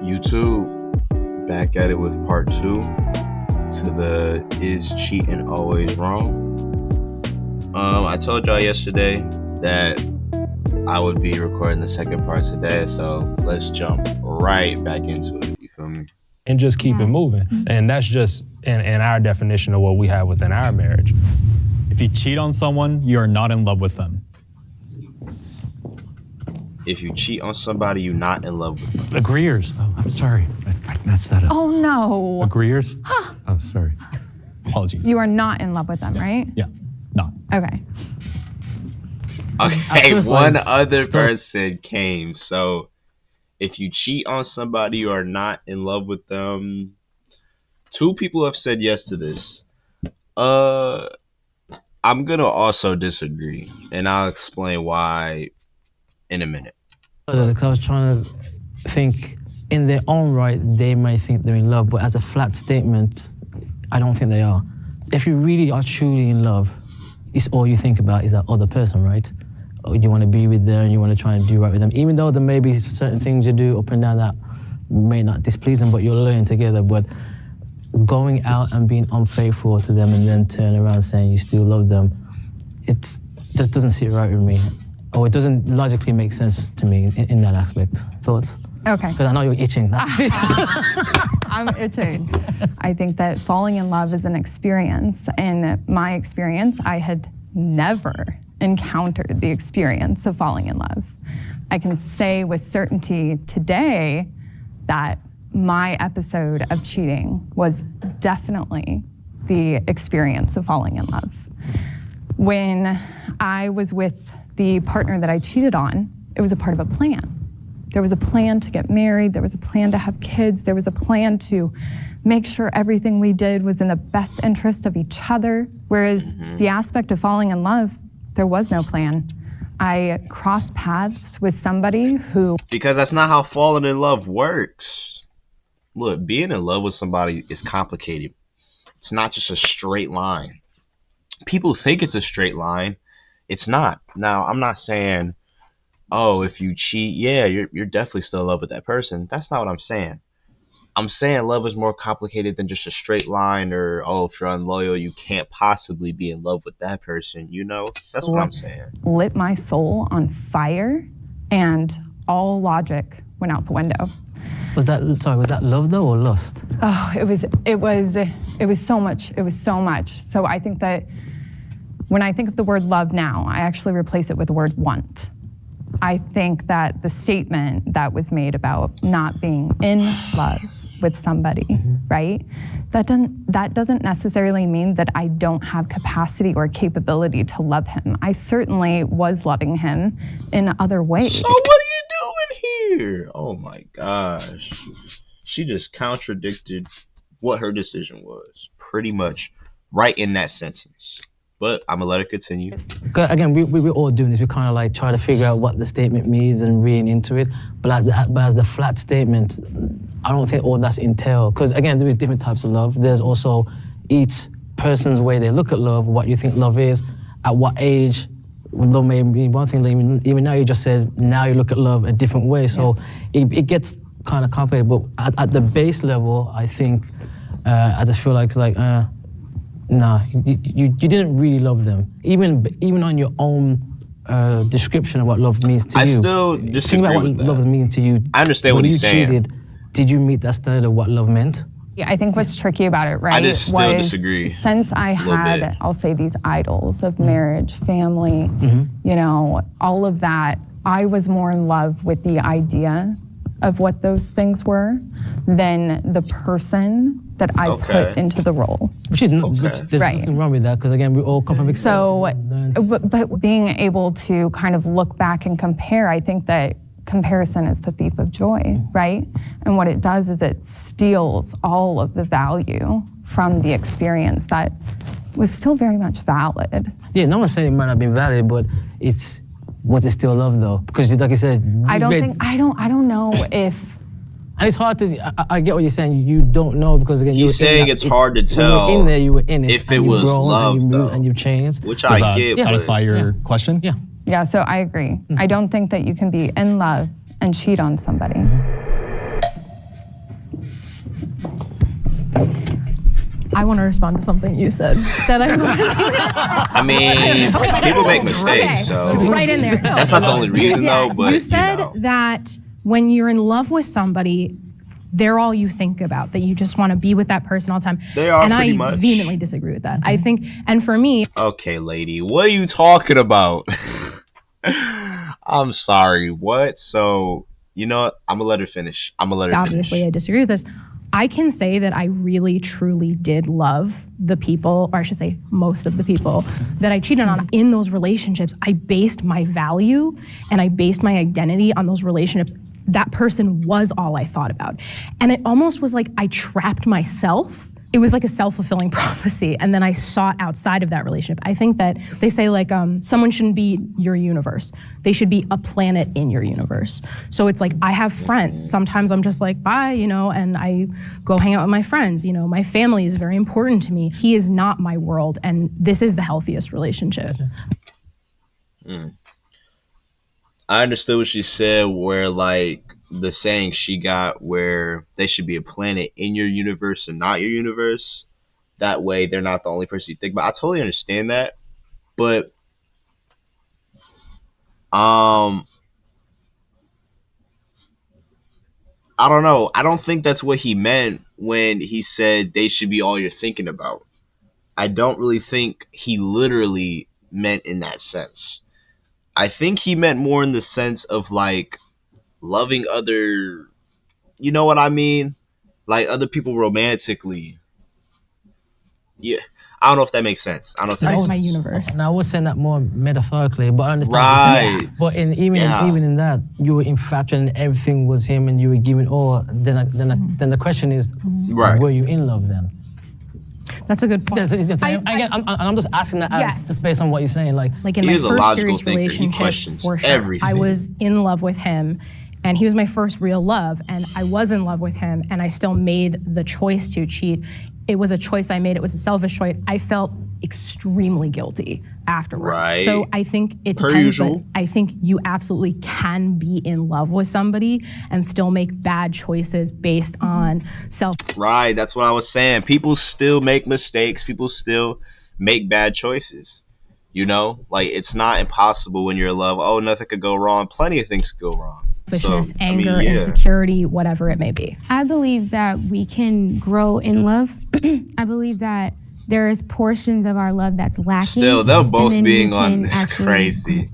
YouTube, back at it with part 2 to the Is Cheating Always Wrong? I told y'all yesterday that I would be recording the second part today, so let's jump right back into it, you feel me? And just keep it moving. And that's just in our definition of what we have within our marriage. If you cheat on someone, you are not in love with them. If you cheat on somebody, you're not in love with them. Agreeers. Oh, I'm sorry. I messed that up. Oh, no. Agreers? Oh, sorry. Apologies. You are not in love with them, right? Yeah, not. Okay. Okay, one other person came. So if you cheat on somebody, you are not in love with them. 2 people have said yes to this. I'm going to also disagree, and I'll explain why in a minute. Because I was trying to think, in their own right, they might think they're in love, but as a flat statement, I don't think they are. If you really are truly in love, it's all you think about is that other person, right? Or you want to be with them, you want to try and do right with them, even though there may be certain things you do up and down that may not displease them, but you're learning together. But going out and being unfaithful to them and then turn around saying you still love them, it just doesn't sit right with me. Or it doesn't logically make sense to me in that aspect. Thoughts? Okay. Because I know you're itching. I'm itching. I think that falling in love is an experience. In my experience, I had never encountered the experience of falling in love. I can say with certainty today that my episode of cheating was definitely the experience of falling in love. When I was with the partner that I cheated on, it was a part of a plan. There was a plan to get married, there was a plan to have kids, there was a plan to make sure everything we did was in the best interest of each other. Whereas the aspect of falling in love, there was no plan. I crossed paths with somebody who... Because that's not how falling in love works. Look, being in love with somebody is complicated. It's not just a straight line. People think it's a straight line. It's not. Now, I'm not saying, oh, if you cheat, yeah, you're definitely still in love with that person. That's not what I'm saying. I'm saying love is more complicated than just a straight line, or, oh, if you're unloyal, you can't possibly be in love with that person, you know? That's what I'm saying. Lit my soul on fire, and all logic went out the window. Was that love though, or lust? Oh, it was so much. It was so much. So I think that when I think of the word love now, I actually replace it with the word want. I think that the statement that was made about not being in love with somebody, right? That doesn't necessarily mean that I don't have capacity or capability to love him. I certainly was loving him in other ways. So what are you doing here? Oh my gosh. She just contradicted what her decision was, pretty much right in that sentence. But I'm gonna let it continue. Again, we're all doing this. We kind of like try to figure out what the statement means and reading into it. But as the flat statement, I don't think all that's entailed. Because again, there is different types of love. There's also each person's way they look at love, what you think love is, at what age. Though maybe one thing, even now you just said, now you look at love a different way. So it gets kind of complicated. But at the base level, I think, I just feel like it's like, no, you didn't really love them. Even on your own description of what love means to you. I still disagree think about with what that. love means to you. I understand what he's saying. Cheated, did you meet that standard of what love meant? Yeah, I think what's tricky about it, right? I just still disagree. Since I had, I'll say, these idols of marriage, family, you know, all of that, I was more in love with the idea of what those things were than the person that I put into the role. Which is there's nothing wrong with that, because again, we all come from experience. So, but being able to kind of look back and compare, I think that comparison is the thief of joy, right? And what it does is it steals all of the value from the experience that was still very much valid. Yeah, no one's saying it might not have been valid, but was it still love though? Because like you said, I don't know if. And it's hard to, I get what you're saying, you don't know, because again, he's saying it's hard to tell. When you were in there, you were in it. If it was love though. And you've changed. Which I get. Satisfy your question? Yeah. Yeah, so I agree. I don't think that you can be in love and cheat on somebody. I want to respond to something you said that I mean, people make mistakes, so right in there. No. that's not the only reason, though. But you said know. that when you're in love with somebody, they're all you think about, that you just want to be with that person all the time. They are and pretty I much. vehemently disagree with that. I think, and for me, Okay, lady, what are you talking about? I'm sorry, what? So, you know what? I'm gonna let her finish. obviously I disagree with this. I can say that I really, truly did love the people, or I should say most of the people that I cheated on in those relationships. I based my value and I based my identity on those relationships. That person was all I thought about. And it almost was like I trapped myself. It was like a self-fulfilling prophecy. And then I sought outside of that relationship. I think that they say like someone shouldn't be your universe. They should be a planet in your universe. So it's like I have friends. Sometimes I'm just like, bye, and I go hang out with my friends. My family is very important to me. He is not my world. And this is the healthiest relationship. I understood what she said, where like the saying she got where they should be a planet in your universe and not your universe. That way they're not the only person you think about. I totally understand that. But I don't know. I don't think that's what he meant when he said they should be all you're thinking about. I don't really think he literally meant in that sense. I think he meant more in the sense of like loving other, you know what I mean? Like other people romantically. Yeah. I don't know if that makes sense. I don't know if that That makes was my sense. universe. And I was saying that more metaphorically, but I understand. what you're saying. Right. But even in that, you were infatuated and everything was him, and you were giving all. Then the question is, Right. were you in love then? That's a good point. Again, I'm just asking that Yes. just based on what you're saying. Like in He my is a first logical serious thinker. He relationship, questions for sure, everything. I was in love with him, and he was my first real love, and I was in love with him, and I still made the choice to cheat. It was a choice I made. It was a selfish choice. I felt extremely guilty afterwards. Right. So I think it Per depends, usual. but I think you absolutely can be in love with somebody and still make bad choices based on self. Right, that's what I was saying. People still make mistakes. People still make bad choices. Like it's not impossible when you're in love. Oh, nothing could go wrong. Plenty of things could go wrong. Selfishness, I mean, anger, yeah. insecurity, whatever it may be. I believe that we can grow in love. I believe that there is portions of our love that's lacking. Still, them and both then we being on can is actually, crazy.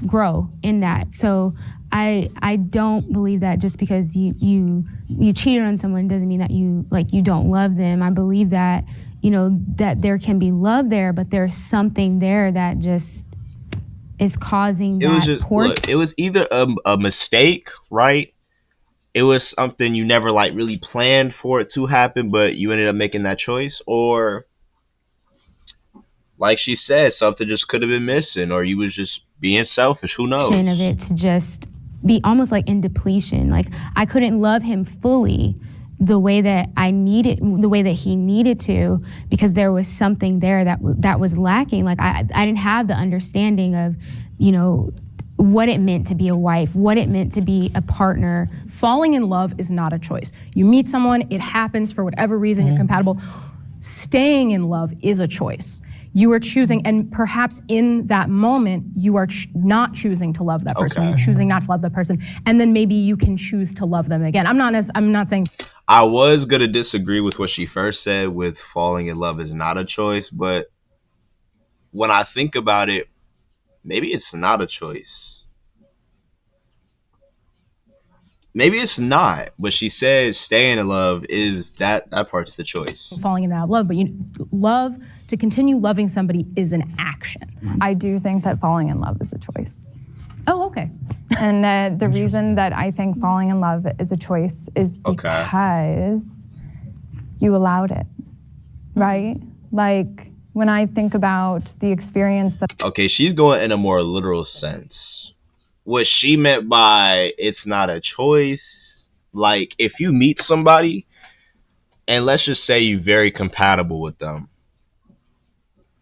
Grow in that. So I don't believe that just because you cheated on someone doesn't mean that you don't love them. I believe that that there can be love there, but there's something there that just is causing It that was just look, it was either a mistake, right? It was something you never like really planned for it to happen, but you ended up making that choice, or like she said, something just could have been missing, or you was just being selfish. Who knows? of it to just be almost like in depletion. Like I couldn't love him fully the way that the way that he needed to, because there was something there that was lacking. Like I didn't have the understanding of, what it meant to be a wife, what it meant to be a partner. Falling in love is not a choice. You meet someone, it happens for whatever reason, you're compatible. Staying in love is a choice. You are choosing, and perhaps in that moment, you are not choosing to love that person. Okay. You're choosing not to love that person, and then maybe you can choose to love them again. I'm not saying. I was gonna disagree with what she first said with falling in love is not a choice, but when I think about it, maybe it's not a choice. Maybe it's not, but she says staying in love is that part's the choice. Falling in and out of love, but to continue loving somebody is an action. I do think that falling in love is a choice. Oh, okay. And the reason that I think falling in love is a choice is because you allowed it, right? Like when I think about the experience that. Okay, she's going in a more literal sense. What she meant by it's not a choice, like if you meet somebody and let's just say you're very compatible with them,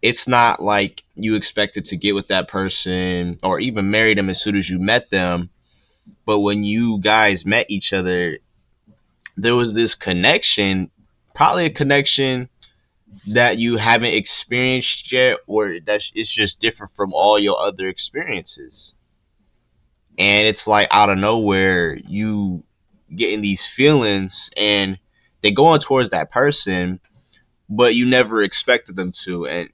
it's not like you expected to get with that person or even marry them as soon as you met them. But when you guys met each other, there was this connection probably a connection that you haven't experienced yet, or that's it's just different from all your other experiences. And it's like out of nowhere you getting these feelings, and they go on towards that person, but you never expected them to. And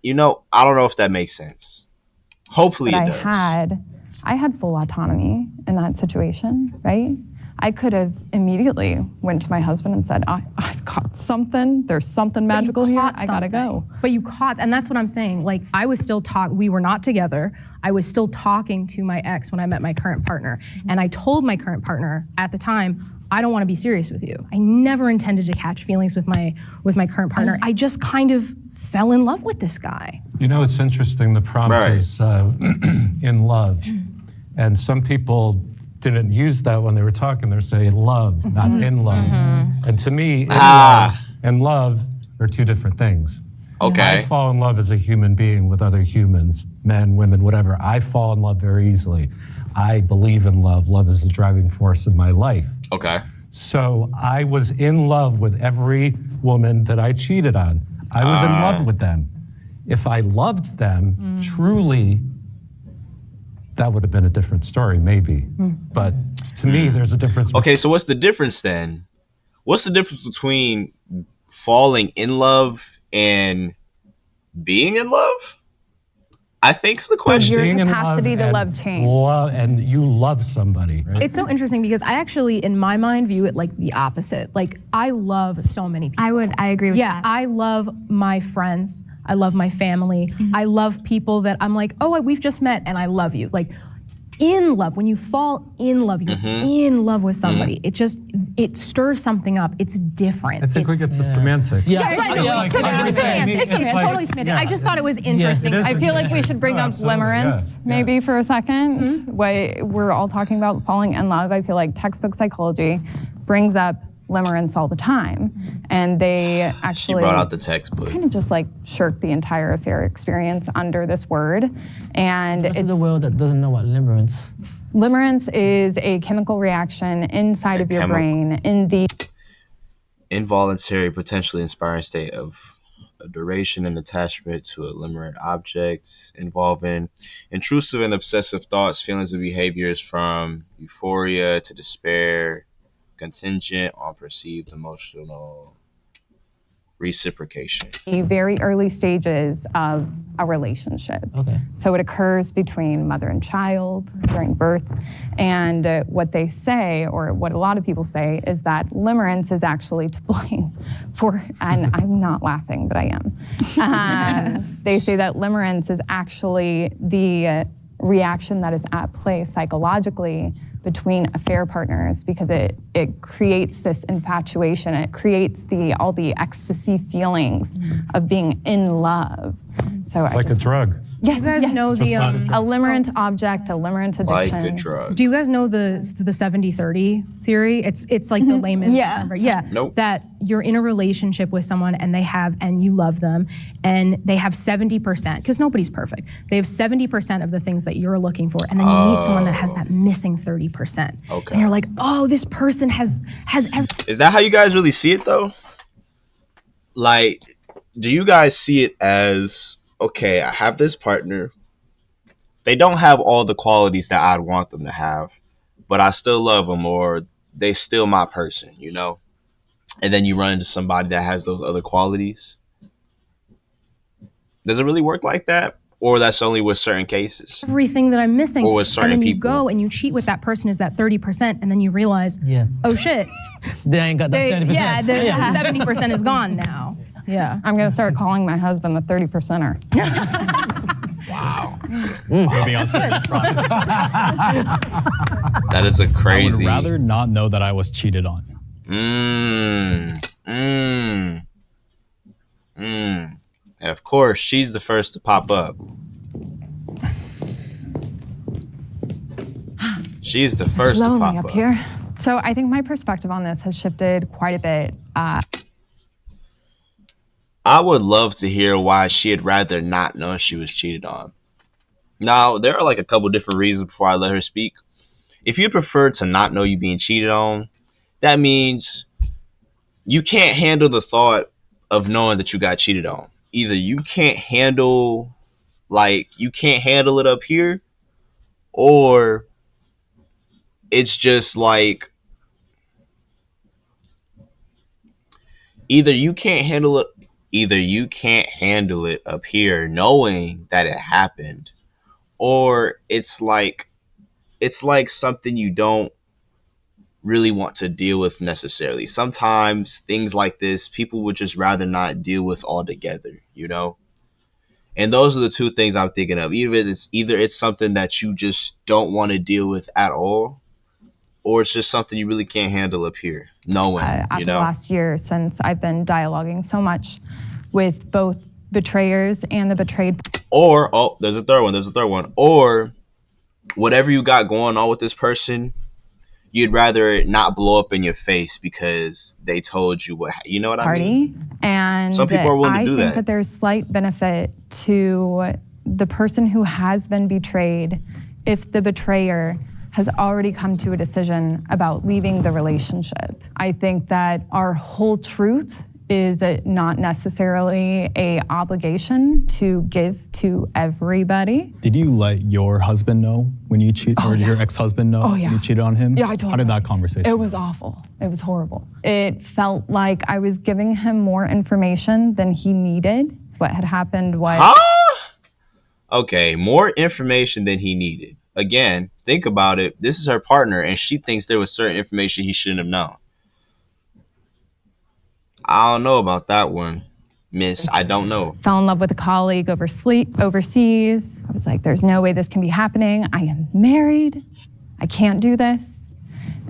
I don't know if that makes sense. Hopefully But it does. I had full autonomy in that situation, right? I could have immediately went to my husband and said, I've caught something. There's something magical here. I gotta go. But you caught, and that's what I'm saying. Like, I was still we were not together. I was still talking to my ex when I met my current partner. And I told my current partner at the time, I don't want to be serious with you. I never intended to catch feelings with my current partner. I just kind of fell in love with this guy. It's interesting. The prompt Right. is in love. And some people didn't use that when they were talking. They're saying love, not in love. And to me, in love and love are two different things. Okay. I fall in love as a human being with other humans, men, women, whatever. I fall in love very easily. I believe in love. Love is the driving force of my life. Okay. So I was in love with every woman that I cheated on. I was in love with them. If I loved them truly, that would have been a different story, maybe. But to me, there's a difference. Okay, so what's the difference then? What's the difference between falling in love and being in love? I think's the question. Your Being in capacity to and love change. and you love somebody, right? It's so interesting because I actually, in my mind, view it like the opposite. Like, I love so many people. I agree with Yeah, that. I love my friends. I love my family. I love people that I'm like, oh, we've just met and I love you. Like, in love, when you fall in love, you're in love with somebody. It stirs something up. It's different. I think we get to semantic. Yeah, right. No, It's like- it's semantic. It's totally semantic. I just thought it was interesting. it is. I feel like we should bring No, up absolutely, limerence yeah, maybe for a second. We're all talking about falling in love. I feel like textbook psychology brings up limerence all the time. And they She actually brought out the textbook. kind of just like shirk the entire affair experience under this word. And Most of it's the world that doesn't know what limerence. limerence is a chemical reaction inside of your brain in the Involuntary, potentially inspiring state of adoration and attachment to a limerent object, involving intrusive and obsessive thoughts, feelings, and behaviors from euphoria to despair, contingent on perceived emotional reciprocation. very early stages of a relationship. Okay. So it occurs between mother and child during birth. And what they say, or what a lot of people say, is that limerence is actually to blame for, and I'm not laughing, but I am. They say that limerence is actually the reaction that is at play psychologically between affair partners, because it creates this infatuation. It creates all the ecstasy feelings of being in love. So I Like a just, drug. yes, You guys yes. know the A limerent object, a limerent Like addiction. a drug. Do you guys know the 70-30 theory? It's like the layman's Yeah. number. Yeah. Nope. That you're in a relationship with someone and you love them and they have 70%, because nobody's perfect. They have 70% of the things that you're looking for, and then you meet someone that has that missing 30%. Okay. And you're like, oh, this person has everything. Is that how you guys really see it though? Like, do you guys see it as, okay, I have this partner. They don't have all the qualities that I'd want them to have, but I still love them, or they still my person, you know? And then you run into somebody that has those other qualities. Does it really work like that? Or that's only with certain cases? Everything that I'm missing. Or with certain and then you people. go and you cheat with that person is that 30%, and then you realize, Yeah. oh shit, They ain't got that 70%. yeah, the 70% is gone now. Yeah. I'm going to start calling my husband the 30%er. Moving on to the next project. That is a I would crazy. rather not know that I was cheated on. Of course, she's the first to pop up. She's the first to Lonely pop up up. here. So I think my perspective on this has shifted quite a bit. I would love to hear why she'd rather not know she was cheated on. Now, there are like a couple different reasons before I let her speak. If you prefer to not know you being cheated on, that means you can't handle the thought of knowing that you got cheated on. Either you can't handle it up here, or it's just like either you can't handle it up here knowing that it happened, or it's like something you don't really want to deal with necessarily. Sometimes things like this, people would just rather not deal with altogether, you know? And those are the two things I'm thinking of. Either it's something that you just don't want to deal with at all, or it's just something you really can't handle up here, knowing, After you the know? last year, since I've been dialoguing so much with both betrayers and the betrayed. Or, there's a third one. Or whatever you got going on with this person, you'd rather it not blow up in your face because they told you what, you know what I mean? Party. And Some people are willing to do I think that. that there's slight benefit to the person who has been betrayed if the betrayer has already come to a decision about leaving the relationship. I think that our whole truth is not necessarily a obligation to give to everybody. Did you let your husband know when you cheated, or your ex-husband know when you cheated on him? Yeah, I told How did him. that conversation? It was awful. It was horrible. It felt like I was giving him more information than he needed. What had happened was... Huh? Okay, more information than he needed. Again, think about it. This is her partner, and she thinks there was certain information he shouldn't have known. I don't know about that one, miss. I don't know. Fell in love with a colleague overseas. I was like, there's no way this can be happening. I am married. I can't do this.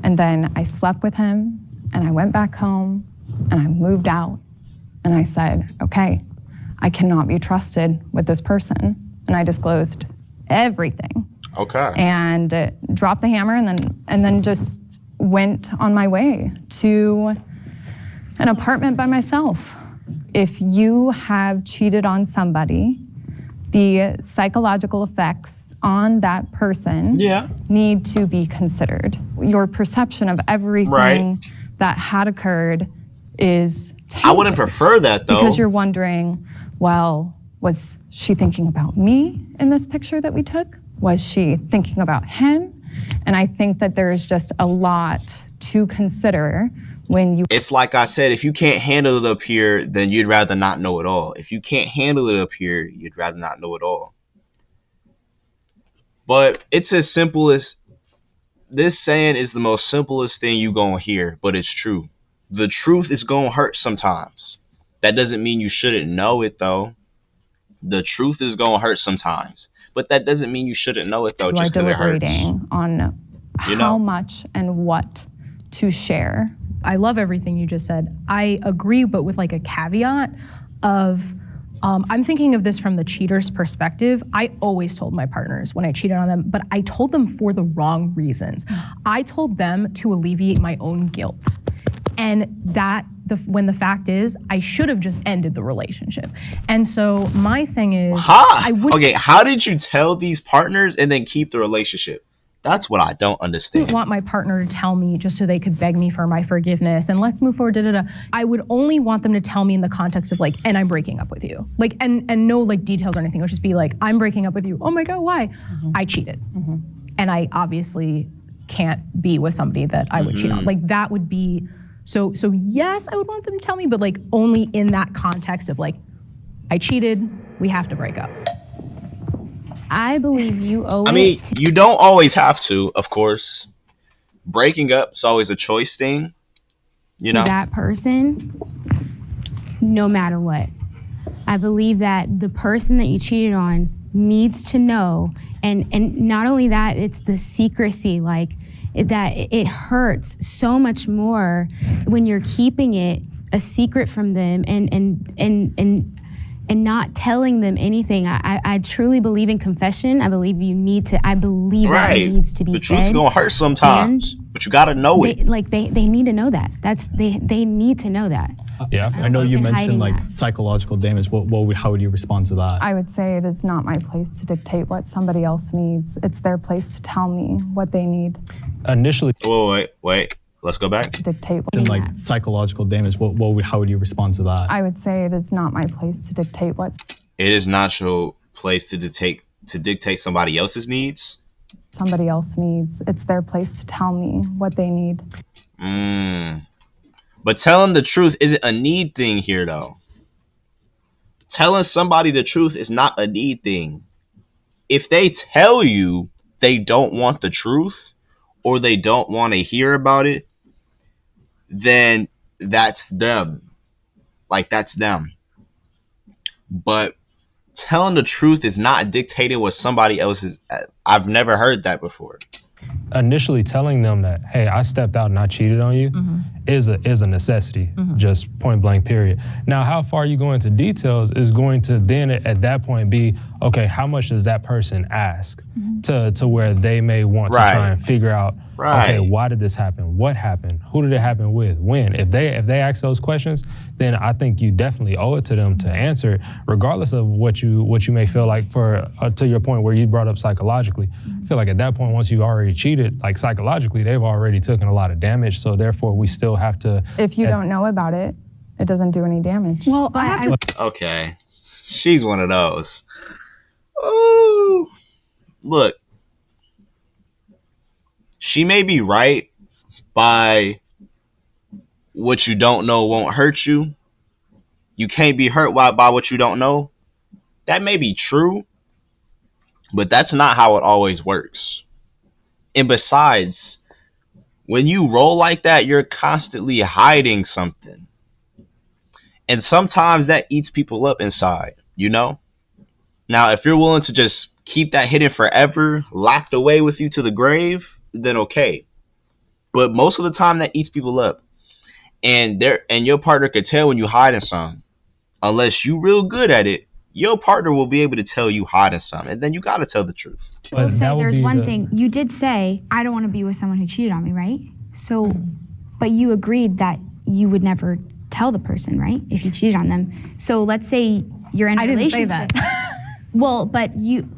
And then I slept with him, and I went back home, and I moved out. And I said, okay, I cannot be trusted with this person. And I disclosed everything. Okay. And dropped the hammer, and then just went on my way to an apartment by myself. If you have cheated on somebody, the psychological effects on that person need to be considered. Your perception of everything that had occurred is tainted. I wouldn't prefer that, though. Because you're wondering, well, was she thinking about me in this picture that we took? Was she thinking about him? And I think that there's just a lot to consider when you... It's like I said, if you can't handle it up here, then you'd rather not know it all. If you can't handle it up here, you'd rather not know it all. But it's as simple as... This saying is the most simplest thing you gonna hear, but it's true. The truth is gonna hurt sometimes. That doesn't mean you shouldn't know it, though. The truth is gonna hurt sometimes. But that doesn't mean you shouldn't know it, though, just because it hurts. Deliberating on how much and what to share. I love everything you just said. I agree, but with like a caveat of, I'm thinking of this from the cheater's perspective. I always told my partners when I cheated on them, but I told them for the wrong reasons. I told them to alleviate my own guilt. And when the fact is, I should have just ended the relationship. And so my thing is, okay, how did you tell these partners and then keep the relationship? That's what I don't understand. I didn't want my partner to tell me just so they could beg me for my forgiveness and let's move forward, I would only want them to tell me in the context of like, and I'm breaking up with you. Like, and no like details or anything. It would just be like, I'm breaking up with you. Oh my God, why? I cheated. And I obviously can't be with somebody that I would cheat on. Like that would be, so yes, I would want them to tell me, but like only in that context of like, I cheated, we have to break up. I believe you owe it. I mean, you don't always have to, of course. Breaking up is always a choice thing, you know? That person, no matter what. I believe that the person that you cheated on needs to know, and not only that, it's the secrecy, like that it hurts so much more when you're keeping it a secret from them and not telling them anything. I truly believe in confession. I believe you need to, I believe that needs to be said. The truth's gonna hurt sometimes, but you gotta know it. They need to know that. They need to know that. Yeah. I know you mentioned like that. psychological damage. How would you respond to that? I would say it is not my place to dictate what somebody else needs. It's their place to tell me what they need. Initially, Wait. Let's go back. To dictate what And like psychological damage, how would you respond to that? I would say it is not my place to dictate what's It is not your place to dictate somebody else's needs. somebody else needs. It's their place to tell me what they need. But telling the truth isn't a need thing here, though. Telling somebody the truth is not a need thing. If they tell you they don't want the truth or they don't want to hear about it, then that's them. Like, that's them. But telling the truth is not dictating what somebody else is. I've never heard that before. Initially telling them that, hey, I stepped out and I cheated on you is a necessity, just point blank, period. Now, how far you go into details is going to then at that point be, okay, how much does that person ask to where they may want to try and figure out, okay, why did this happen? What happened? Who did it happen with? When? If they ask those questions, then I think you definitely owe it to them to answer it, regardless of what you may feel like to your point where you brought up psychologically. I feel like at that point, once you've already cheated, like psychologically, they've already taken a lot of damage. So therefore, we still have to. If you don't know about it, it doesn't do any damage. Well, I have to. Okay. She's one of those. Oh, look. She may be right by what you don't know won't hurt you. You can't be hurt by what you don't know. That may be true, but that's not how it always works. And besides, when you roll like that, you're constantly hiding something. And sometimes that eats people up inside, you know? Now, if you're willing to just keep that hidden forever, locked away with you to the grave, then okay. But most of the time that eats people up. And your partner could tell when you hiding something. Unless you real good at it, your partner will be able to tell you hiding something. And then you gotta tell the truth. I will say there's one thing. You did say, I don't want to be with someone who cheated on me, right? So, but you agreed that you would never tell the person, right? If you cheated on them. So let's say you're in a relationship. I didn't say that. Well, but you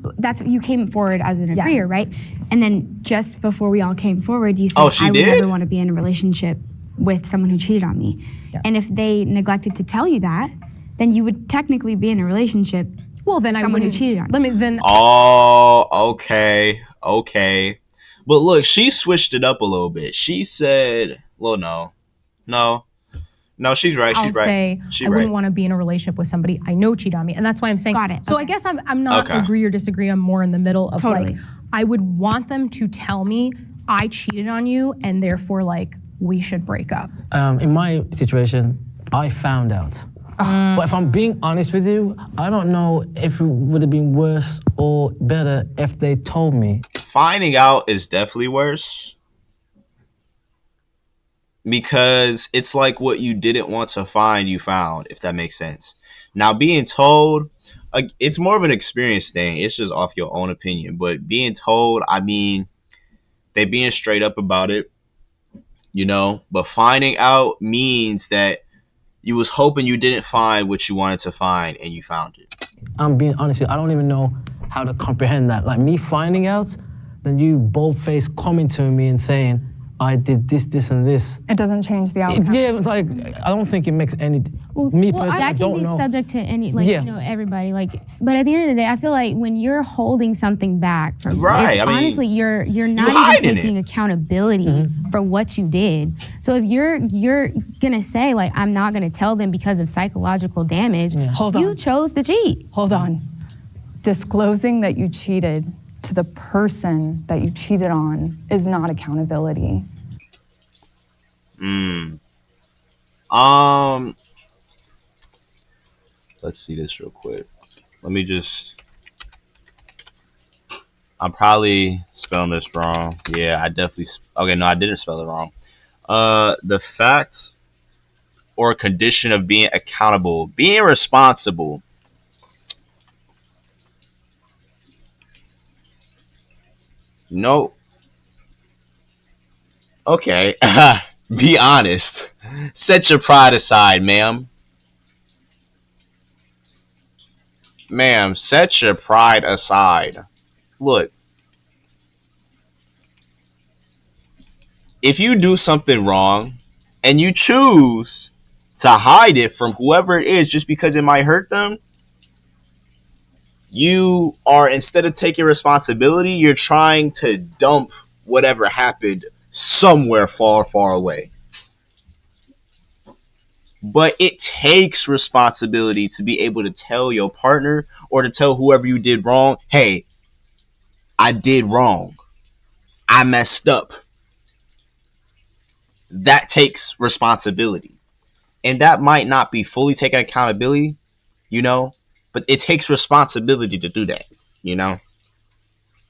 came forward as an agreeer, right? And then just before we all came forward, you said, I would never want to be in a relationship with someone who cheated on me. Yes. And if they neglected to tell you that, then you would technically be in a relationship with someone who cheated on you. Oh, okay. But look, she switched it up a little bit. She said, well, no, she's right. I'll say I wouldn't want to be in a relationship with somebody I know cheated on me. And that's why I'm saying. Got it. So I guess I'm not agree or disagree. I'm more in the middle of like, I would want them to tell me I cheated on you and therefore like we should break up. In my situation, I found out. But if I'm being honest with you, I don't know if it would have been worse or better if they told me. Finding out is definitely worse. Because it's like what you didn't want to find, you found, if that makes sense. Now, being told, it's more of an experience thing. It's just off your own opinion. But being told, I mean, they being straight up about it, you know. But finding out means that you was hoping you didn't find what you wanted to find, and you found it. I'm being honest with you, I don't even know how to comprehend that. Like me finding out, then you bold-faced coming to me and saying, I did this, and this. It doesn't change the outcome. Yeah, it's like, I don't think it makes any, me personally, I don't know. That can be subject to any, like, you know, everybody. Like, but at the end of the day, I feel like when you're holding something back, from honestly, you're not even taking accountability for what you did. So if you're gonna say, like, I'm not gonna tell them because of psychological damage, you chose to cheat. Hold on. Disclosing that you cheated to the person that you cheated on is not accountability. Let's see this real quick. Let me just. I'm probably spelling this wrong. Yeah, I definitely. Okay, no, I didn't spell it wrong. The fact or condition of being accountable, being responsible. No. Okay. Be honest. Set your pride aside, ma'am. Ma'am, set your pride aside. Look. if you do something wrong and you choose to hide it from whoever it is just because it might hurt them, you are, instead of taking responsibility, you're trying to dump whatever happened somewhere far, far away. But it takes responsibility to be able to tell your partner or to tell whoever you did wrong, hey, I did wrong. I messed up. That takes responsibility. And that might not be fully taking accountability, you know, but it takes responsibility to do that, you know?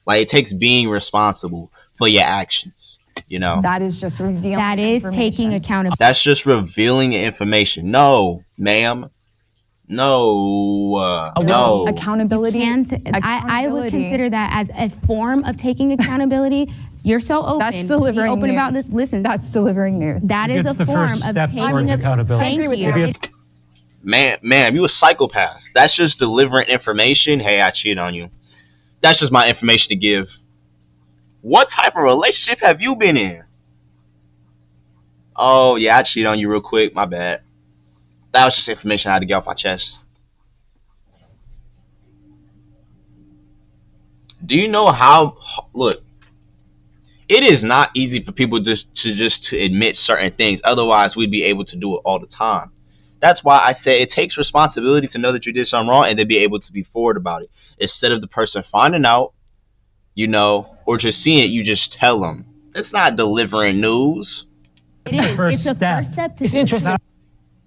Like, it takes being responsible for your actions, you know? That is just revealing. That is taking accountability. That's just revealing information. No, ma'am. No. No. Accountability. I would consider that as a form of taking accountability. You're so open. That's delivering Be open news. about this. Listen, That's delivering news. that is It's a the form first of step taking towards accountability. Thank you. Maybe it's Man, you a psychopath. That's just delivering information. Hey, I cheated on you. That's just my information to give. What type of relationship have you been in? Oh, yeah, I cheated on you real quick. My bad. That was just information I had to get off my chest. Do you know how, look, it is not easy for people to admit certain things. Otherwise, we'd be able to do it all the time. That's why I say it takes responsibility to know that you did something wrong and then be able to be forward about it. Instead of the person finding out, you know, or just seeing it, you just tell them. It's not delivering news. It is. first It's the step. first step to It's interesting.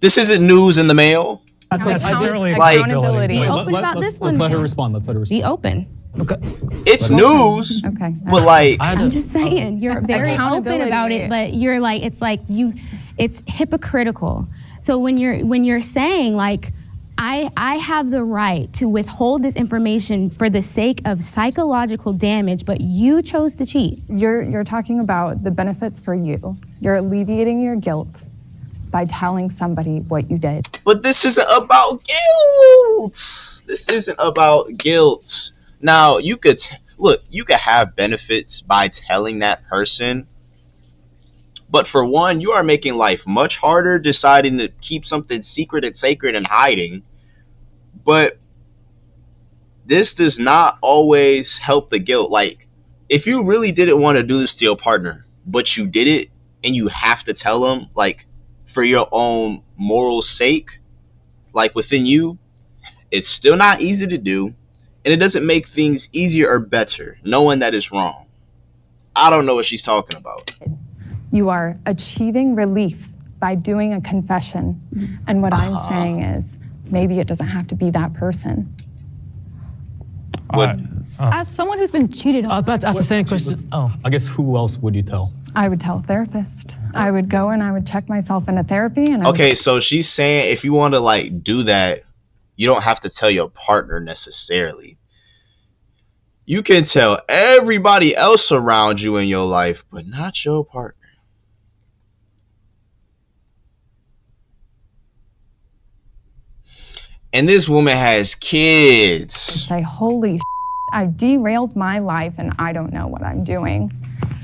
This isn't news in the mail. not necessarily Like- accountability. Be but- open about this one. Let's let her then. respond. Let's let her respond. Be open. Okay. It's news, Okay. but like, I'm just saying, you're very open Accountability. about it, but you're like, it's hypocritical. So when you're saying like, I have the right to withhold this information for the sake of psychological damage, but you chose to cheat. You're talking about the benefits for you. You're alleviating your guilt by telling somebody what you did. but this isn't about guilt. This isn't about guilt. Now, you could you could have benefits by telling that person. But for one, you are making life much harder deciding to keep something secret and sacred and hiding. But this does not always help the guilt. Like, if you really didn't want to do this to your partner, but you did it and you have to tell them, like, for your own moral sake, like within you, it's still not easy to do. And it doesn't make things easier or better knowing that it's wrong. I don't know what she's talking about. You are achieving relief by doing a confession. And what I'm saying is, maybe it doesn't have to be that person. What? As someone who's been cheated I was on, about to ask the same question. Oh. I guess who else would you tell? I would tell a therapist. I would go and I would check myself into therapy. And I would- Okay, so she's saying if you want to like do that, you don't have to tell your partner necessarily. You can tell everybody else around you in your life, but not your partner. And this woman has kids. say, holy I derailed my life and I don't know what I'm doing.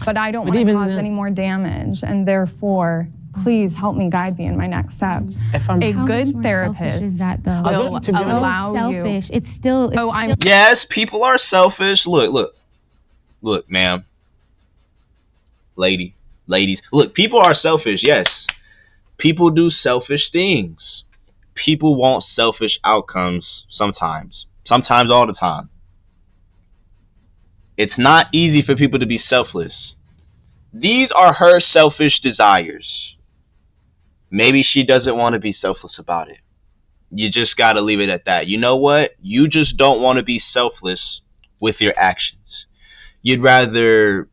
But I don't want to even cause then- any more damage. And therefore, please help me guide me in my next steps. If I'm A How good much more selfish therapist is that though? will to be honest- allow so you. selfish. It's still. Oh, I'm Yes, people are selfish. Look, ma'am. Ladies. Look, people are selfish, yes. People do selfish things. People want selfish outcomes sometimes. Sometimes all the time. It's not easy for people to be selfless. These are her selfish desires. Maybe she doesn't want to be selfless about it. You just got to leave it at that. You know what? You just don't want to be selfless with your actions. You'd rather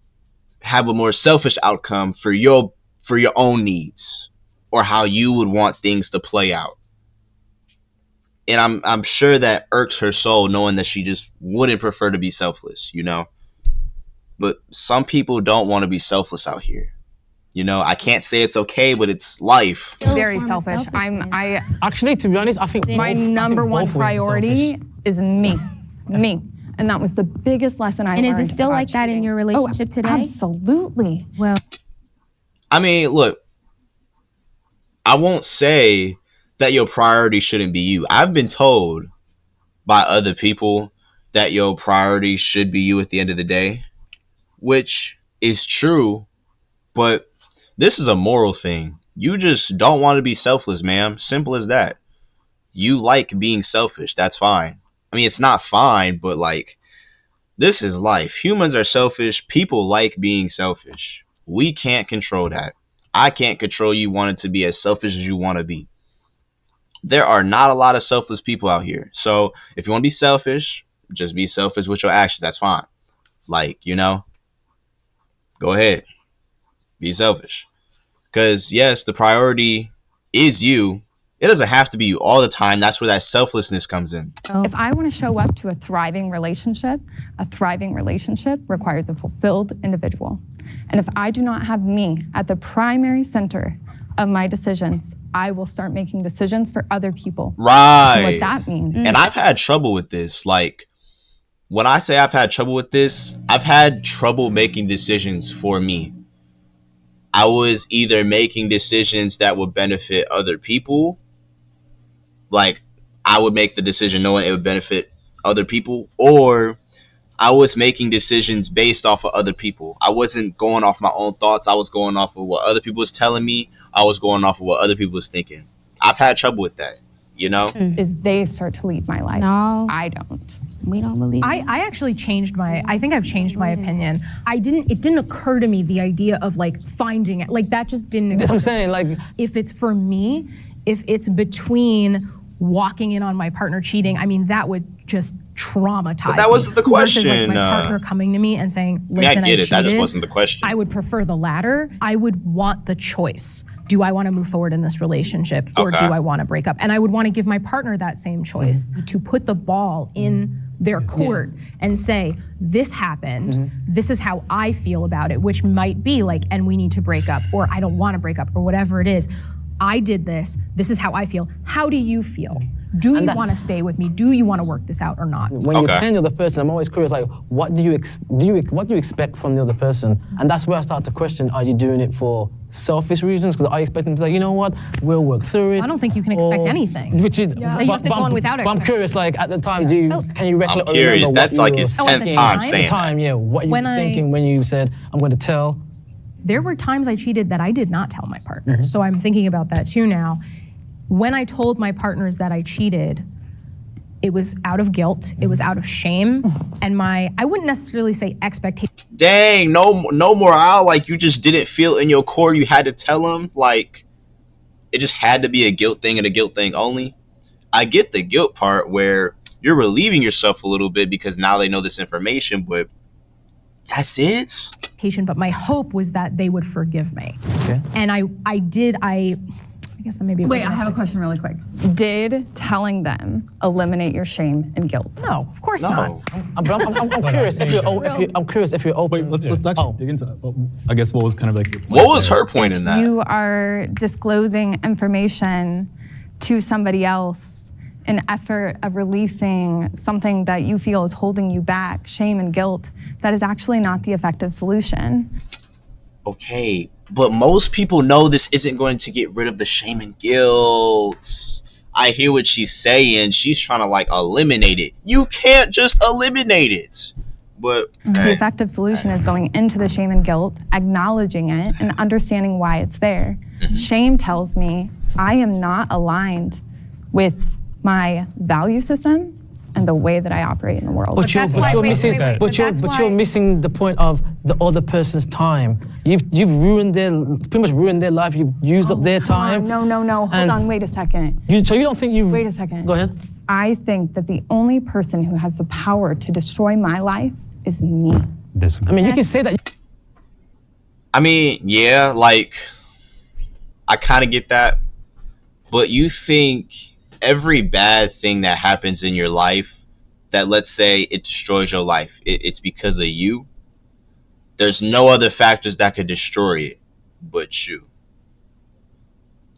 have a more selfish outcome for your own needs or how you would want things to play out. And I'm sure that irks her soul knowing that she just wouldn't prefer to be selfless, you know? But some people don't want to be selfless out here. You know, I can't say it's okay, but it's life. Still a very form of selfish. selfishness. actually, to be honest, I think My both- I think number one both ways are priority selfish. is me. Me. And that was the biggest lesson I And learned. is it still about like that in cheating. your relationship today? Absolutely. Well, I mean, look, I won't say that your priority shouldn't be you. I've been told by other people that your priority should be you at the end of the day, which is true, but this is a moral thing. You just don't want to be selfless, ma'am. Simple as that. You like being selfish. That's fine. I mean, it's not fine, but like, this is life. Humans are selfish. People like being selfish. We can't control that. I can't control you wanting to be as selfish as you want to be. There are not a lot of selfless people out here. So if you want to be selfish, just be selfish with your actions. That's fine. Like, you know, go ahead. Be selfish. Because, yes, the priority is you. It doesn't have to be you all the time. That's where that selflessness comes in. If I want to show up to a thriving relationship requires a fulfilled individual. And if I do not have me at the primary center of my decisions, I will start making decisions for other people. Right. And what that means. And I've had trouble with this. Like, when I say I've had trouble with this, I've had trouble making decisions for me. I was either making decisions that would benefit other people. Like, I would make the decision knowing it would benefit other people, or I was making decisions based off of other people. I wasn't going off my own thoughts. I was going off of what other people was telling me. I was going off of what other people was thinking. I've had trouble with that, you know? Is they start to lead my life. No. I don't. We don't believe I actually I think I've changed my opinion. It didn't occur to me the idea of like finding it. Like that just didn't That's occur. what I'm saying. Like, If it's for me, if it's between walking in on my partner cheating, I mean, that would just traumatize But that wasn't the me. Versus, question. like, my partner coming to me and saying, I mean, listen, I get it. That just cheated." wasn't the question. I would prefer the latter. I would want the choice. Do I want to move forward in this relationship, or Okay. do I want to break up? And I would want to give my partner that same choice, to put the ball in their court and say, this happened, this is how I feel about it, which might be like, and we need to break up, or I don't want to break up, or whatever it is. I did this is how I feel. How do you feel? Do you want to stay with me? Do you want to work this out or not? when you're Okay. telling the other person, I'm always curious, like, what do you expect from the other person? And that's where I start to question, are you doing it for selfish reasons? Because I expect them to say, you know what, we'll work through it. I don't think you can expect anything. Which is, You have to go on without But I'm curious, like, at the time, can you I'm curious. That's like his 10th time saying that. time, yeah. What you When were I- thinking when you said, I'm going to tell. There were times I cheated that I did not tell my partner. So I'm thinking about that too now. When I told my partners that I cheated, it was out of guilt, it was out of shame, and I wouldn't necessarily say expectation. Dang, no morale. Like, you just didn't feel in your core you had to tell him. Like, it just had to be a guilt thing and a guilt thing only. I get the guilt part where you're relieving yourself a little bit because now they know this information, but that's it. But my hope was that they would forgive me. Okay. And I guess that maybe it Wait, wasn't I have a question really quick. Did telling them eliminate your shame and guilt? No, of course not. I'm curious if you're open. Wait, let's actually dig into that. I guess what was kind of like your point What was there? her point in that? You are disclosing information to somebody else in effort of releasing something that you feel is holding you back, shame and guilt, that is actually not the effective solution. Okay, but most people know this isn't going to get rid of the shame and guilt. I hear what she's saying. She's trying to like eliminate it. You can't just eliminate it. But The effective solution is going into the shame and guilt, acknowledging it, and understanding why it's there. Shame tells me I am not aligned with my value system and the way that I operate in the world. But you're missing the point of the other person's time. You've pretty much ruined their life. You've used up their time. No. Hold And- on, wait a second. So you don't think you? Wait a second. Go ahead. I think that the only person who has the power to destroy my life is me. Disagree. I mean, you can say that. I mean, yeah, like, I kind of get that. But you think every bad thing that happens in your life, that let's say it destroys your life, it's because of you? There's no other factors that could destroy it but you.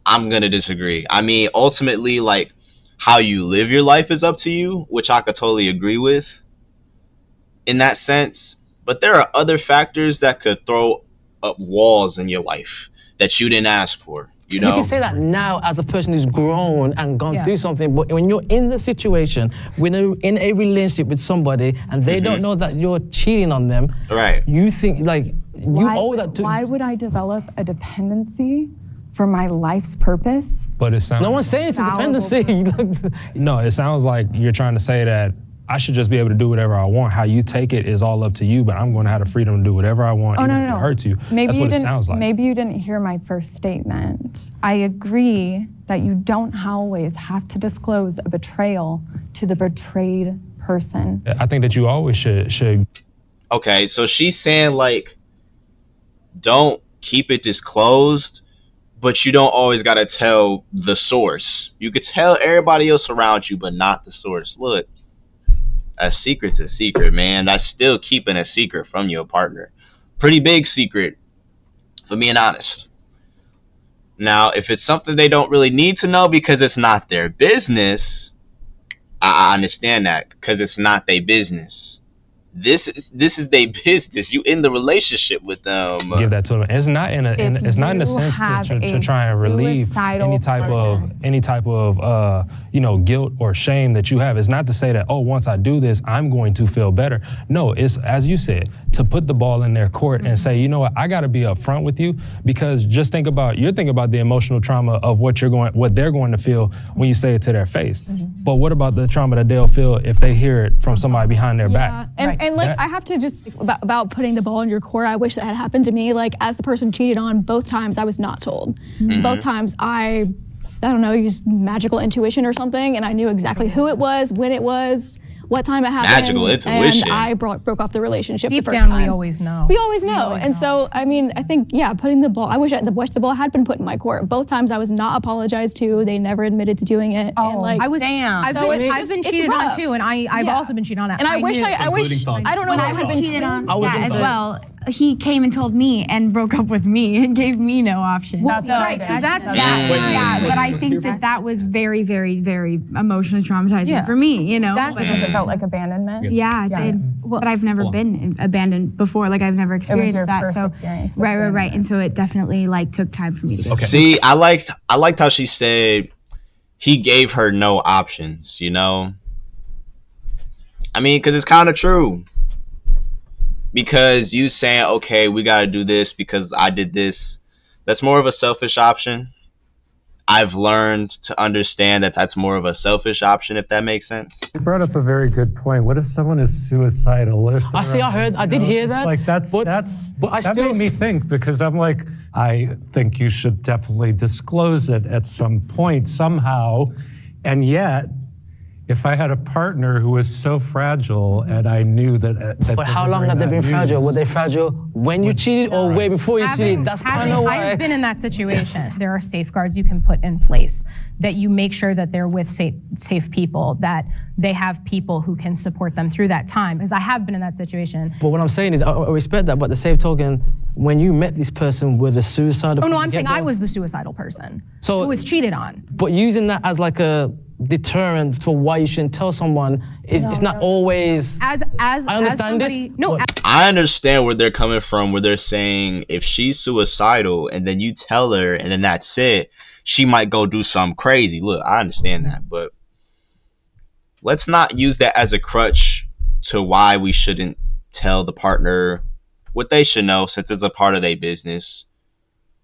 I'm going to disagree. I mean, ultimately, like, how you live your life is up to you, which I could totally agree with in that sense. But there are other factors that could throw up walls in your life, that you didn't ask for. You You know? can say that now as a person who's grown and gone through something, but when you're in the situation, when you're in a relationship with somebody and they don't know that you're cheating on them, Right. you think like you owe that to. Why would I develop a dependency for my life's purpose? But it sounds No one's saying it's a dependency. no, it sounds like you're trying to say that I should just be able to do whatever I want. How you take it is all up to you, but I'm going to have the freedom to do whatever I want, even if it hurts you. That's what it sounds like. Maybe you didn't hear my first statement. I agree that you don't always have to disclose a betrayal to the betrayed person. I think that you always should. Okay, so she's saying like, don't keep it disclosed, but you don't always gotta tell the source. You could tell everybody else around you, but not the source. Look, a secret's a secret, man. That's still keeping a secret from your partner. Pretty big secret, for being honest. Now, if it's something they don't really need to know because it's not their business, I understand that, because it's not their business. This is their business. You in the relationship with them. Give that to them. It's not in a sense to try and relieve any type of guilt or shame that you have. It's not to say that, oh, once I do this, I'm going to feel better. No, it's, as you said, to put the ball in their court and say, you know what, I got to be upfront with you, because just think about the emotional trauma of what they're going to feel when you say it to their face. But what about the trauma that they'll feel if they hear it from somebody behind their back? And like, I have to just, about putting the ball in your court, I wish that had happened to me. Like, as the person cheated on, both times I was not told. Both times I don't know, used magical intuition or something, and I knew exactly who it was, when it was, what time it happened. Magical intuition. And I broke off the relationship Deep the first down, time. we always know. We always know. And so, I mean, I think, putting the ball, I wish the ball had been put in my court. Both times I was not apologized to. They never admitted to doing it. Oh, and like, I was. Damn. I've been cheated on too, and I've also been cheated on. And I wish I don't know When if I I've was been cheated on gonna as say- well, he came and told me and broke up with me and gave me no option. That's so, right. so that's That's that. right. Yeah, but I think that was very, very, very emotionally traumatizing for me, you know. Because it felt like abandonment. Yeah, it did. But I've never been abandoned before. Like, I've never experienced your that. first So experience with right. And so it definitely like took time for me to get. See, I liked how she said he gave her no options, you know? I mean, because it's kind of true. Because you saying, okay, we got to do this because I did this, that's more of a selfish option. I've learned to understand that that's more of a selfish option, if that makes sense. You brought up a very good point. What if someone is suicidal? What if I did hear that. Like that made me think, because I'm like, I think you should definitely disclose it at some point somehow. And yet, if I had a partner who was so fragile and I knew that But how long have they been fragile? Were they fragile when you cheated or way before you cheated? That's kind of why. I've been in that situation. There are safeguards you can put in place that you make sure that they're with safe people, that they have people who can support them through that time. Because I have been in that situation. But what I'm saying is, I respect that, but at the same token, when you met this person with a suicidal... Oh no, I'm saying I was the suicidal person who was cheated on. But using that as like a deterrent for why you shouldn't tell someone it's not always... As I understand somebody, No, I understand where they're coming from, where they're saying if she's suicidal and then you tell her and then that's it, she might go do something crazy. Look, I understand that, but let's not use that as a crutch to why we shouldn't tell the partner what they should know, since it's a part of their business.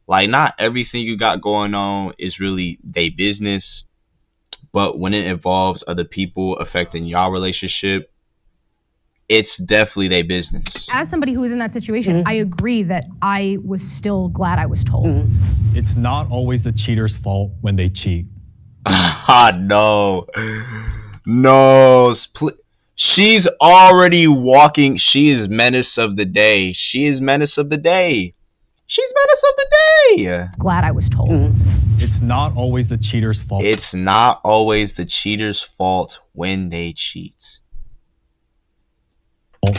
Like, not everything you got going on is really their business, but when it involves other people affecting y'all relationship, it's definitely their business. as somebody who was in that situation, I agree that I was still glad I was told. It's not always the cheater's fault when they cheat. No. She's already walking. She is menace of the day. She's menace of the day. Glad I was told. It's not always the cheater's fault. It's not always the cheater's fault when they cheat.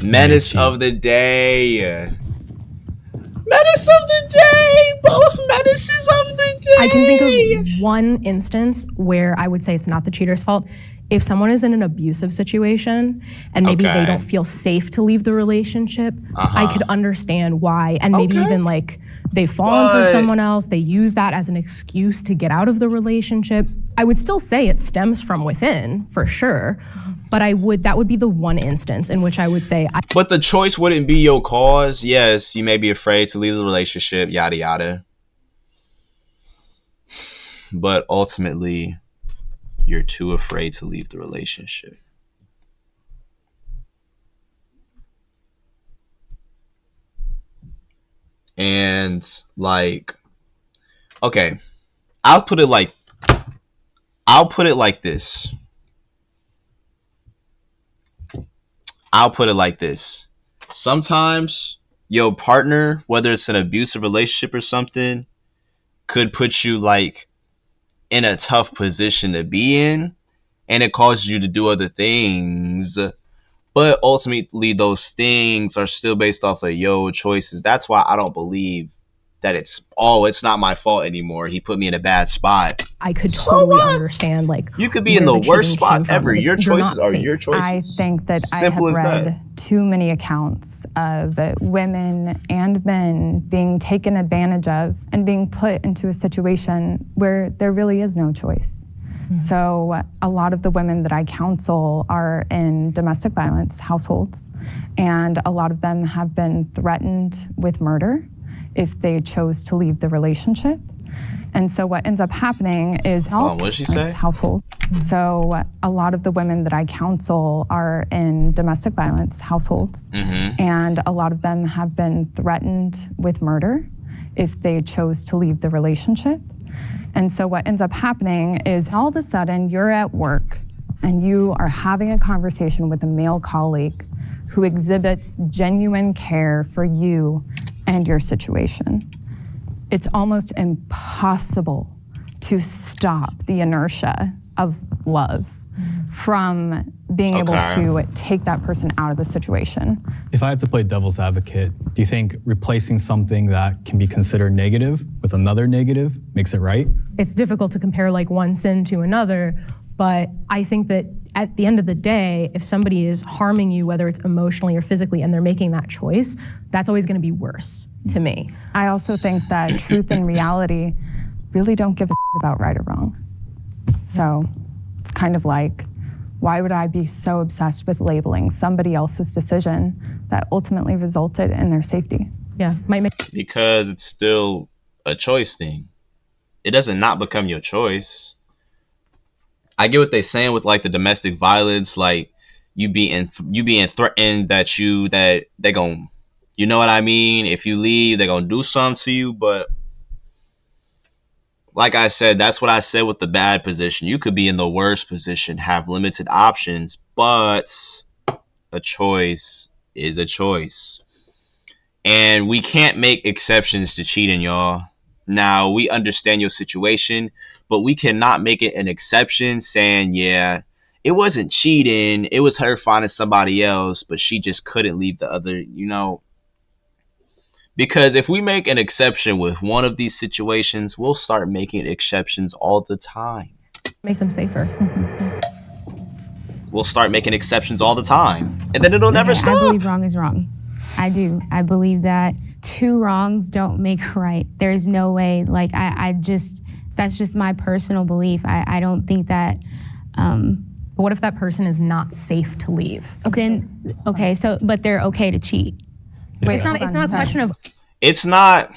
Menace of the day. Menace of the day. Both menaces of the day. I can think of one instance where I would say it's not the cheater's fault. If someone is in an abusive situation and maybe they don't feel safe to leave the relationship, I could understand why, and maybe even like they've fallen for someone else, they use that as an excuse to get out of the relationship. I would still say it stems from within, for sure, but that would be the one instance in which I would say But the choice wouldn't be your cause. Yes, you may be afraid to leave the relationship, yada yada. But ultimately, you're too afraid to leave the relationship. And like, okay, I'll put it like this. Sometimes your partner, whether it's an abusive relationship or something, could put you like in a tough position to be in, and it causes you to do other things. But ultimately, those things are still based off of your choices. That's why I don't believe that it's not my fault anymore. He put me in a bad spot. I could totally understand, like, you could be in the worst spot ever. Your choices are your choices. I think that Simple I have as read too many accounts of women and men being taken advantage of and being put into a situation where there really is no choice. So a lot of the women that I counsel are in domestic violence households, and a lot of them have been threatened with murder if they chose to leave the relationship. And so what ends up happening is what did she say? Household. So a lot of the women that I counsel are in domestic violence households, and a lot of them have been threatened with murder if they chose to leave the relationship. And so what ends up happening is all of a sudden you're at work and you are having a conversation with a male colleague who exhibits genuine care for you and your situation. It's almost impossible to stop the inertia of love from being able to take that person out of the situation. If I had to play devil's advocate, do you think replacing something that can be considered negative with another negative makes it right? It's difficult to compare like one sin to another, but I think that at the end of the day, if somebody is harming you, whether it's emotionally or physically, and they're making that choice, that's always gonna be worse to me. I also think that truth and reality really don't give a about right or wrong. So it's kind of like, why would I be so obsessed with labeling somebody else's decision that ultimately resulted in their safety? Yeah, because it's still a choice thing. It doesn't not become your choice. I get what they're saying with like the domestic violence, like you being threatened that they gon', you know what I mean? If you leave, they're gonna do something to you. But like I said, that's what I said with the bad position. You could be in the worst position, have limited options, but a choice is a choice. And we can't make exceptions to cheating, y'all. Now, we understand your situation, but we cannot make it an exception saying, yeah, it wasn't cheating. It was her finding somebody else, but she just couldn't leave the other, you know. Because if we make an exception with one of these situations, we'll start making exceptions all the time. Make them safer. We'll start making exceptions all the time. And then it'll never stop. I believe wrong is wrong. I do. I believe that two wrongs don't make right. There's no way. Like, that's just my personal belief. I don't think that. But what if that person is not safe to leave? But they're okay to cheat. Wait, it's not a question of. It's not.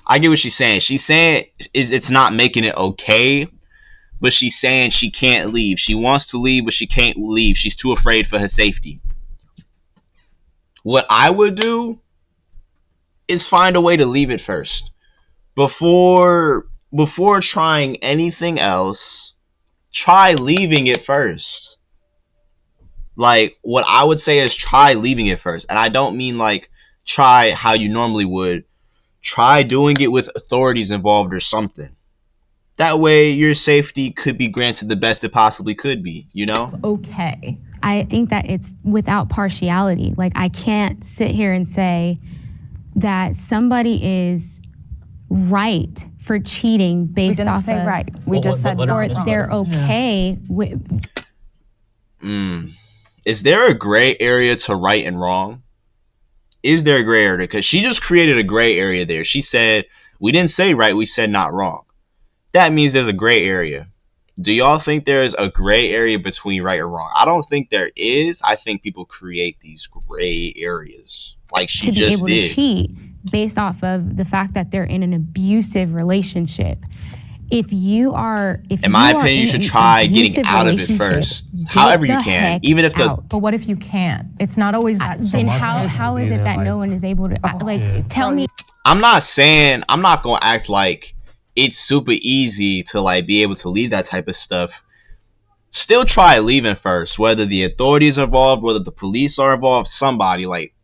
I get what she's saying. She's saying it's not making it okay, but she's saying she can't leave. She wants to leave, but she can't leave. She's too afraid for her safety. What I would do is find a way to leave it first. Before trying anything else, try leaving it first. Like, what I would say is try leaving it first. And I don't mean like try how you normally would. Try doing it with authorities involved or something. That way your safety could be granted the best it possibly could be, you know? Okay. I think that it's without partiality. Like, I can't sit here and say that somebody is right for cheating based off We didn't say right. We just said or they're okay with. Is there a gray area to right and wrong? Is there a gray area? Because she just created a gray area there. She said, we didn't say right, we said not wrong. That means there's a gray area. Do y'all think there's a gray area between right or wrong? I don't think there is. I think people create these gray areas like she just did. To be able to cheat based off of the fact that they're in an abusive relationship. If you are, in my opinion, you should try getting out of it first, however you can, even if the. But what if you can't? It's not always that then simple. how is it that no one is able to tell me? I'm not saying I'm not gonna act like it's super easy to like be able to leave that type of stuff. Still try leaving first, whether the authorities are involved, whether the police are involved, somebody like.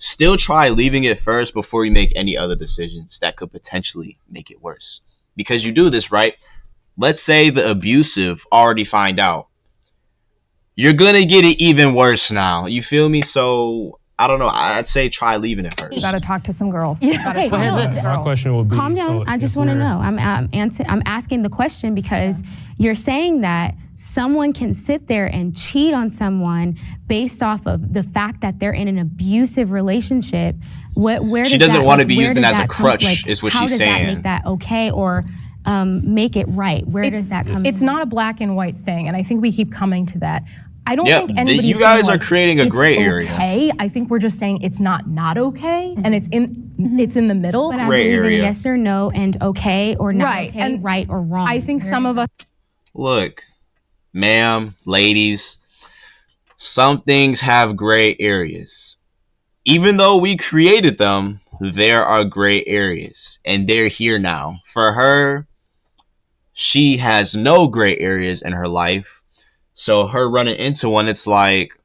Still try leaving it first before you make any other decisions that could potentially make it worse. Because you do this, right? Let's say the abusive already find out. You're going to get it even worse now. You feel me? So, I don't know. I'd say try leaving it first. You got to talk to some girls. Yeah, okay, My question would be, calm down. I just want to know. I'm asking the question because you're saying that someone can sit there and cheat on someone based off of the fact that they're in an abusive relationship. Where she doesn't want to be used as a crutch, is what she's saying. How does that make that okay or make it right? Where does that come? It's not a black and white thing, and I think we keep coming to that. I don't think anybody's you guys saying, are creating a gray area. Okay, I think we're just saying it's not okay, and it's in the middle. But I believe in yes or no and okay or not okay, and right or wrong. I think some of us. Look, ma'am, ladies, some things have gray areas. Even though we created them, there are gray areas, and they're here now. For her, she has no gray areas in her life. So her running into one, it's like,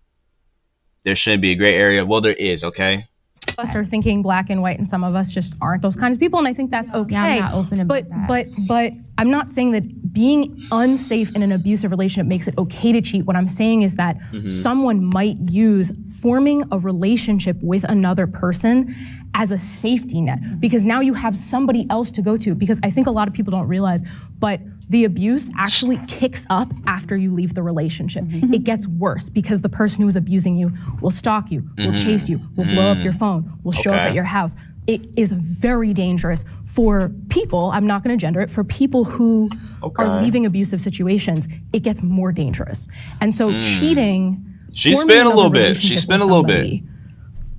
there shouldn't be a gray area. Well, there is, okay? Some of us are thinking black and white, and some of us just aren't those kinds of people, and I think that's okay. Yeah, I'm not open about that. But I'm not saying that being unsafe in an abusive relationship makes it okay to cheat. What I'm saying is that someone might use forming a relationship with another person as a safety net, because now you have somebody else to go to. Because I think a lot of people don't realize, but the abuse actually kicks up after you leave the relationship. It gets worse because the person who is abusing you will stalk you, will chase you, will blow up your phone, will show up at your house. It is very dangerous for people, I'm not gonna gender it, for people who are leaving abusive situations, it gets more dangerous. And so cheating, she spent a little bit. She spent a little bit.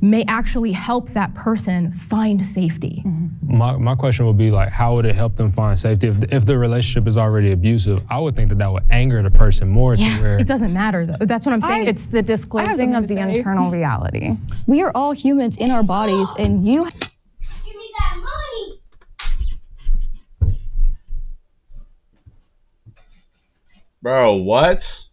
May actually help that person find safety. My question would be like, how would it help them find safety if the relationship is already abusive? I would think that would anger the person more. Yeah, to where it doesn't matter though. That's what I'm saying. It's the disclosing of the internal reality. We are all humans in our bodies, and you. Give me that money. Bro, what?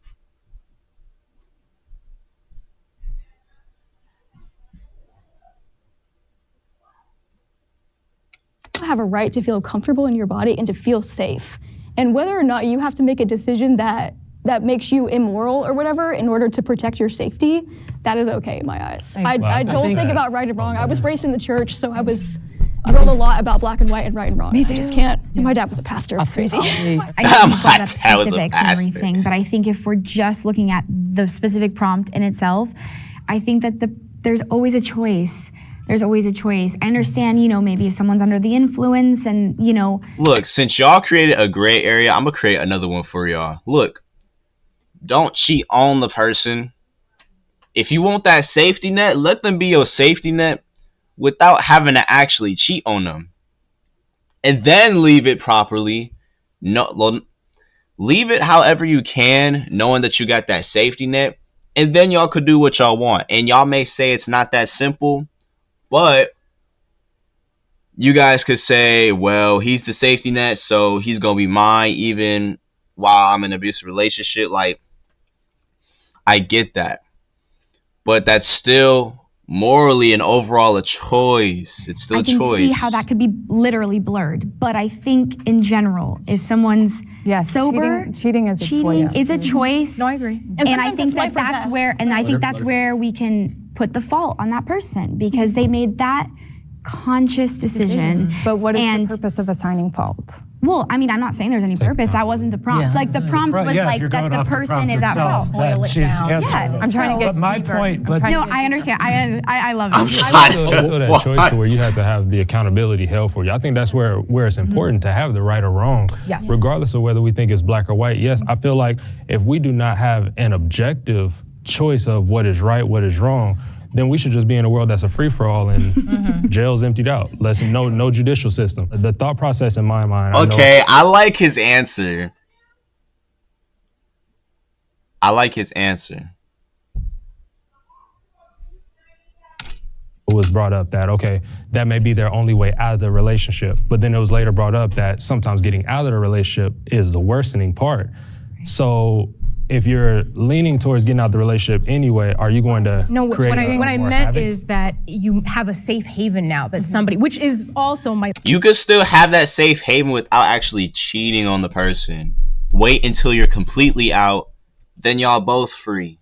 Have a right to feel comfortable in your body and to feel safe. And whether or not you have to make a decision that makes you immoral or whatever in order to protect your safety, that is okay in my eyes. I don't think about right and wrong. I was raised in the church, so I was drilled a lot about black and white and right and wrong. I just can't. And my dad was a pastor. Crazy. I think you brought up specifics and everything, but I think if we're just looking at the specific prompt in itself, I think that there's always a choice. There's always a choice. I understand, maybe if someone's under the influence and, Look, since y'all created a gray area, I'm going to create another one for y'all. Look, don't cheat on the person. If you want that safety net, let them be your safety net without having to actually cheat on them. And then leave it properly. Leave it however you can, knowing that you got that safety net. And then y'all could do what y'all want. And y'all may say it's not that simple. But you guys could say, well, he's the safety net, so he's going to be mine even while I'm in an abusive relationship. Like, I get that. But that's still morally and overall a choice. It's still a choice. I can see how that could be literally blurred. But I think in general, if someone's sober, cheating is a choice. No, I agree. And I think that's where we can put the fault on that person because they made that conscious decision. But what is and, the purpose of assigning fault? Well, I mean, I'm not saying there's any purpose. That wasn't the prompt. Yeah. Like the prompt was Yeah, if like you're that going the off person prompt is at itself, fault. then Boil it she's down. answering Yeah, it. I'm trying to get But my deeper. point, but No, I understand. I love I'm it. trying Still to. that choice to where you have to have the accountability held for you. I think that's where it's important to have the right or wrong, Yes. regardless of whether we think it's black or white. Yes, I feel like if we do not have an objective choice of what is right, what is wrong, then we should just be in a world that's a free-for-all and jails emptied out. No judicial system. The thought process in my mind. Okay, I like his answer. It was brought up that, okay, that may be their only way out of the relationship. But then it was later brought up that sometimes getting out of the relationship is the worsening part. So if you're leaning towards getting out of the relationship anyway, are you going to No, create what I more meant havoc? is that you have a safe haven now that somebody, which is also my You could still have that safe haven without actually cheating on the person. Wait until you're completely out, then y'all both free.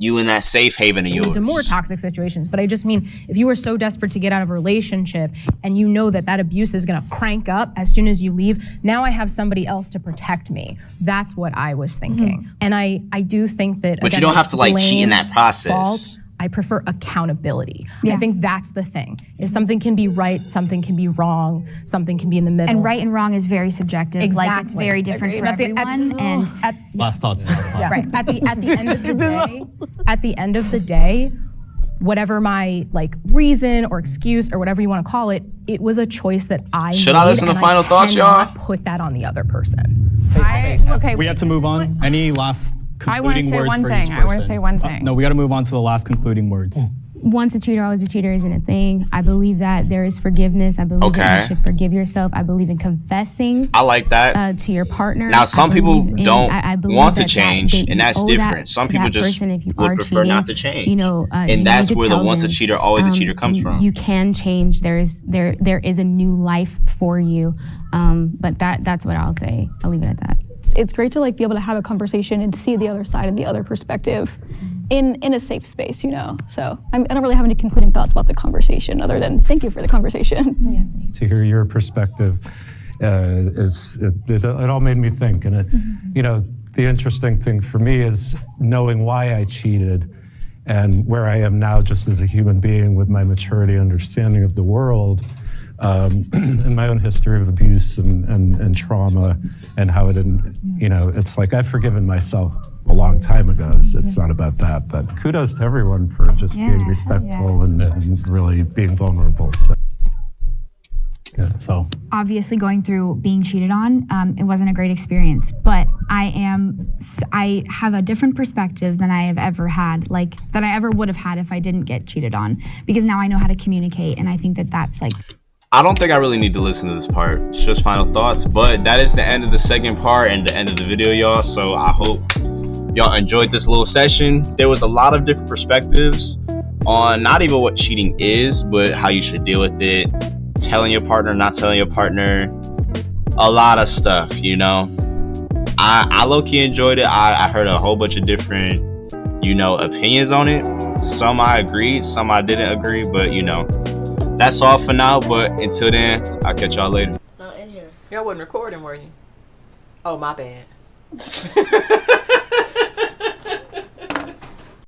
You in that safe haven of yours. into more toxic situations. But I just mean, if you are so desperate to get out of a relationship and you know that that abuse is going to crank up as soon as you leave, now I have somebody else to protect me. That's what I was thinking. And I do think that. But you again, don't have to like cheat in blame, that process. fault, I prefer accountability. Yeah. I think that's the thing. Is something can be right, something can be wrong, something can be in the middle. And right and wrong is very subjective. Like it's Exactly. very different for Agreed. everyone. And Last thoughts. Right. At the end of the day, whatever my like reason or excuse or whatever you want to call it, it was a choice that I Should I made, listen to and final thoughts, cannot y'all? Put that on the other person. Okay. We have to move on. Any last I wanna concluding say words one for thing. each I person? wanna say one thing. No, we got to move on to the last concluding words. once a cheater, always a cheater isn't a thing. I believe that there is forgiveness. I believe that you should forgive yourself. I believe in confessing. I like that. To your partner. Now, some people don't I believe want to that change, that and that's you owe that different. Some to people that just person if you would are prefer cheating. not to change. You know, and you that's need to where the tell once a them, cheater, always a cheater comes from. You can change. There is a new life for you. But that's what I'll say. I'll leave it at that. It's great to like be able to have a conversation and see the other side and the other perspective in a safe space, you know. So I don't really have any concluding thoughts about the conversation other than thank you for the conversation. To hear your perspective, it all made me think, and you know, the interesting thing for me is knowing why I cheated and where I am now, just as a human being with my maturity, understanding of the world. And my own history of abuse and trauma and how it, you know, it's like I've forgiven myself a long time ago. It's not about that, but kudos to everyone for just being respectful and really being vulnerable. So obviously going through being cheated on, it wasn't a great experience, but I have a different perspective than I have ever had, like that I ever would have had if I didn't get cheated on, because now I know how to communicate, and I think that that's like. I don't think I really need to listen to this part. It's just final thoughts, but that is the end of the second part and the end of the video, y'all. So I hope y'all enjoyed this little session. There was a lot of different perspectives on not even what cheating is, but how you should deal with it, telling your partner, not telling your partner, a lot of stuff, you know. I low-key enjoyed it. I heard a whole bunch of different, you know, opinions on it. Some I agreed, some I didn't agree, but you know. That's all for now, but until then, I'll catch y'all later. It's not in here. Y'all wasn't recording, were you? Oh, my bad.